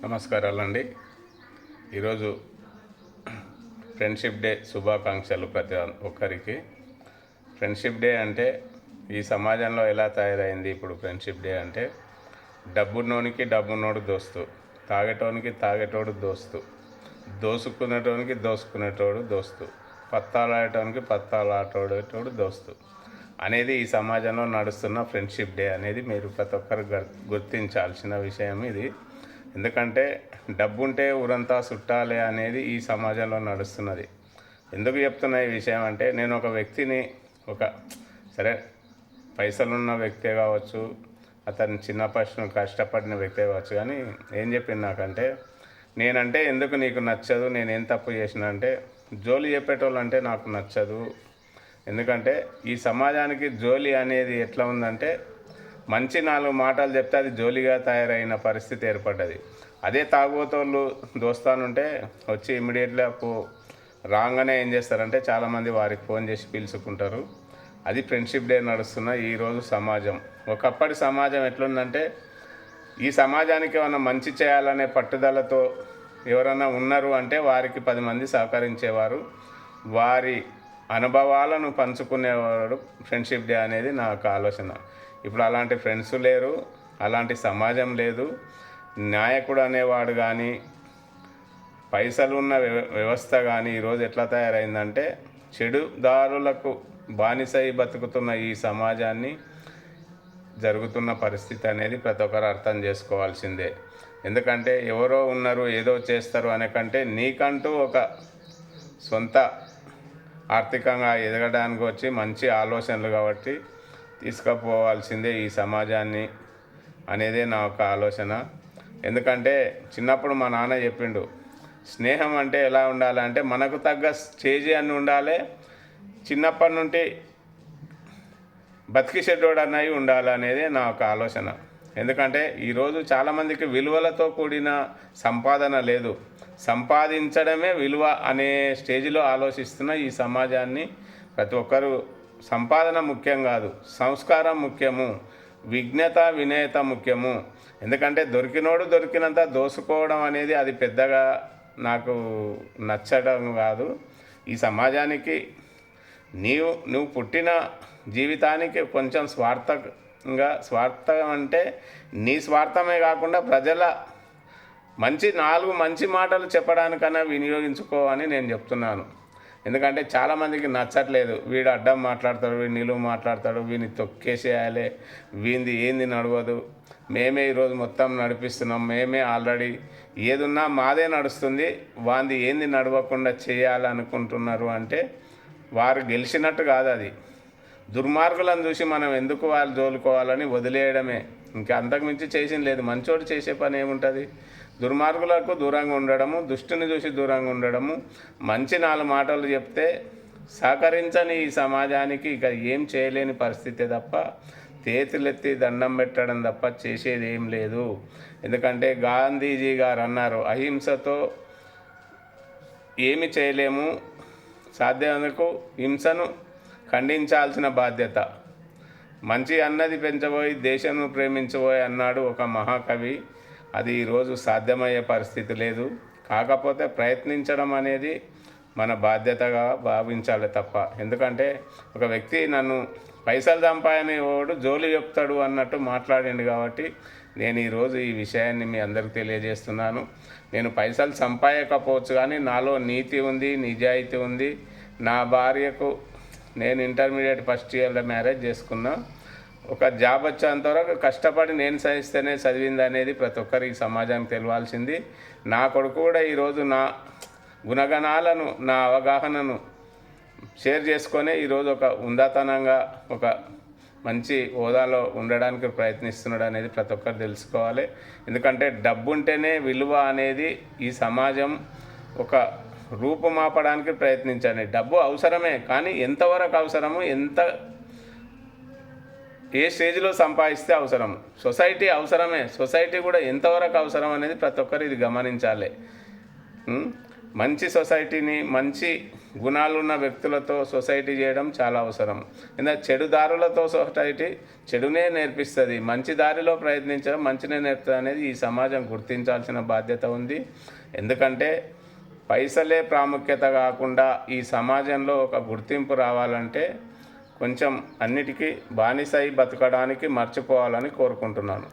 నమస్కారాలండి. ఈరోజు friendship day శుభాకాంక్షలు ప్రతి ఒక్కరికి. ఫ్రెండ్షిప్ డే అంటే ఈ సమాజంలో ఎలా తయారైంది ఇప్పుడు ఫ్రెండ్షిప్ డే అంటే, డబ్బున్నోనికి డబ్బున్నోడు దోస్తు, తాగేటోనికి తాగేటోడు దోస్తు, దోసుకునేటోనికి దోసుకునేటోడు దోస్తు, పత్తాలాడటానికి పత్తాలాటోడేటోడు దోస్తు అనేది ఈ సమాజంలో నడుస్తున్న ఫ్రెండ్షిప్ డే అనేది మీరు ప్రతి ఒక్కరు గుర్తించాల్సిన విషయం ఇది. ఎందుకంటే డబ్బు ఉంటే ఊరంతా చుట్టాలే అనేది ఈ సమాజంలో నడుస్తున్నది. ఎందుకు చెప్తున్నా ఈ విషయం అంటే, నేను ఒక వ్యక్తిని సరే పైసలున్న వ్యక్తే కావచ్చు, అతను చిన్నప్పటి కష్టపడిన వ్యక్తే కావచ్చు, కానీ ఏం చెప్పింది నాకంటే, నేనంటే ఎందుకు నీకు నచ్చదు, నేనేం తప్పు చేసిన అంటే, జోలి చెప్పేటోళ్ళు అంటే నాకు నచ్చదు. ఎందుకంటే ఈ సమాజానికి జోలి అనేది ఎట్లా ఉందంటే, మంచి 4 మాటలు చెప్తే అది జోలిగా తయారైన పరిస్థితి ఏర్పడ్డది. అదే తాగుబోతోళ్ళు దోస్తానుంటే వచ్చి ఇమ్మీడియట్గా రాగానే ఏం చేస్తారంటే, చాలామంది వారికి ఫోన్ చేసి పిలుచుకుంటారు. అది ఫ్రెండ్షిప్ డే నడుస్తున్న ఈరోజు సమాజం. ఒకప్పటి సమాజం ఎట్లుందంటే, ఈ సమాజానికి ఏమైనా మంచి చేయాలనే పట్టుదలతో ఎవరైనా ఉన్నారు అంటే వారికి 10 మంది సహకరించేవారు, వారి అనుభవాలను పంచుకునేవాడు. ఫ్రెండ్షిప్ డే అనేది నాకు ఆలోచన. ఇప్పుడు అలాంటి ఫ్రెండ్స్ లేరు, అలాంటి సమాజం లేదు. నాయకుడు అనేవాడు కానీ, పైసలు ఉన్న వ్యవస్థ కానీ ఈరోజు ఎట్లా తయారైందంటే, చెడు దారులకు బానిసై బతుకుతున్న ఈ సమాజాన్ని జరుగుతున్న పరిస్థితి అనేది ప్రతి ఒక్కరు అర్థం చేసుకోవాల్సిందే. ఎందుకంటే ఎవరో ఉన్నారు ఏదో చేస్తారు అనే కంటే, నీకంటూ ఒక సొంత ఆర్థికంగా ఎదగడానికి వచ్చి మంచి ఆలోచనలు కాబట్టి తీసుకుపోవాల్సిందే ఈ సమాజాన్ని అనేదే నా ఒక ఆలోచన. ఎందుకంటే చిన్నప్పుడు మా నాన్న చెప్పిండు, స్నేహం అంటే ఎలా ఉండాలంటే మనకు తగ్గ స్టేజీ అని ఉండాలి, చిన్నప్పటి నుండి బతికి చెడ్డోడు అన్నవి ఉండాలనేదే నా ఒక ఆలోచన. ఎందుకంటే ఈరోజు చాలామందికి విలువలతో కూడిన సంపాదన లేదు, సంపాదించడమే విలువ అనే స్టేజ్లో ఆలోచిస్తున్న ఈ సమాజాన్ని ప్రతి ఒక్కరూ, సంపాదన ముఖ్యం కాదు, సంస్కారం ముఖ్యము, విజ్ఞత వినయత ముఖ్యము. ఎందుకంటే దొరికినోడు దొరికినంత దోసుకోవడం అనేది అది పెద్దగా నాకు నచ్చడం కాదు. ఈ సమాజానికి నువ్వు పుట్టిన జీవితానికి కొంచెం స్వార్థం అంటే నీ స్వార్థమే కాకుండా ప్రజల నాలుగు మంచి మాటలు చెప్పడానికన్నా వినియోగించుకో అని నేను చెప్తున్నాను. ఎందుకంటే చాలామందికి నచ్చట్లేదు, వీడు అడ్డం మాట్లాడతాడు, వీడు నిలువు మాట్లాడతాడు, వీడిని తొక్కేసేయాలి, వీంది ఏంది నడవదు, మేమే ఈరోజు మొత్తం నడిపిస్తున్నాం, మేమే ఆల్రెడీ ఏదున్నా మాదే నడుస్తుంది, వాంది ఏంది నడవకుండా చేయాలనుకుంటున్నారు అంటే వారు గెలిచినట్టు కాదు. అది దుర్మార్గులను చూసి మనం ఎందుకు వాళ్ళు జోలుకోవాలని వదిలేయడమే, ఇంకా అంతకుమించి చేసింది లేదు. మంచోడు చేసే పని ఏముంటుంది? దుర్మార్గులకు దూరంగా ఉండడము, దుష్టుని చూసి దూరంగా ఉండడము, మంచి 4 మాటలు చెప్తే సహకరించని ఈ సమాజానికి ఇక ఏం చేయలేని పరిస్థితే తప్ప, చేతులెత్తి దండం పెట్టడం తప్ప చేసేది ఏం లేదు. ఎందుకంటే గాంధీజీ గారు అన్నారు, అహింసతో ఏమి చేయలేము, సాధ్యమేందుకు హింసను ఖండించాల్సిన బాధ్యత. మంచి అన్నది పెంచబోయి దేశంను ప్రేమించబోయి అన్నాడు ఒక మహాకవి. అది ఈరోజు సాధ్యమయ్యే పరిస్థితి లేదు. కాకపోతే ప్రయత్నించడం అనేది మన బాధ్యతగా భావించాలి తప్ప. ఎందుకంటే ఒక వ్యక్తి నన్ను పైసలు సంపాదనే వాడు జోలి చెప్తాడు అన్నట్టు మాట్లాడిండు కాబట్టి నేను ఈరోజు ఈ విషయాన్ని మీ అందరికీ తెలియజేస్తున్నాను. నేను పైసలు సంపాదకపోవచ్చు కానీ నాలో నీతి ఉంది, నిజాయితీ ఉంది. నా భార్యకు నేను ఇంటర్మీడియట్ ఫస్ట్ ఇయర్లో మ్యారేజ్ చేసుకున్నా. ఒక జాబ్ వచ్చేంతవరకు కష్టపడి నేను సహిస్తేనే చదివింది అనేది ప్రతి ఒక్కరు ఈ సమాజానికి తెలియాల్సింది. నా కొడుకు కూడా ఈరోజు నా గుణగణాలను, నా అవగాహనను షేర్ చేసుకొని ఈరోజు ఒక ఉందాతనంగా ఒక మంచి హోదాలో ఉండడానికి ప్రయత్నిస్తున్నాడు అనేది ప్రతి ఒక్కరు తెలుసుకోవాలి. ఎందుకంటే డబ్బు ఉంటేనే విలువ అనేది ఈ సమాజం ఒక రూపుమాపడానికి ప్రయత్నించండి. డబ్బు అవసరమే, కానీ ఎంతవరకు అవసరము, ఏ స్టేజ్లో సంపాదిస్తే అవసరం, సొసైటీ అవసరమే, సొసైటీ కూడా ఎంతవరకు అవసరం అనేది ప్రతి ఒక్కరు ఇది గమనించాలి. మంచి సొసైటీని మంచి గుణాలున్న వ్యక్తులతో సొసైటీ చేయడం చాలా అవసరం. ఎందుకంటే చెడు దారులతో సొసైటీ చెడునే నేర్పిస్తుంది, మంచి దారిలో ప్రయత్నించడం మంచినే నేర్పుతుంది అనేది ఈ సమాజం గుర్తించాల్సిన బాధ్యత ఉంది. ఎందుకంటే పైసలే ప్రాముఖ్యత కాకుండా ఈ సమాజంలో ఒక గుర్తింపు రావాలంటే కొంచెం అన్నిటికీ బానిసై బతకడానికి మర్చిపోవాలని కోరుకుంటున్నాను.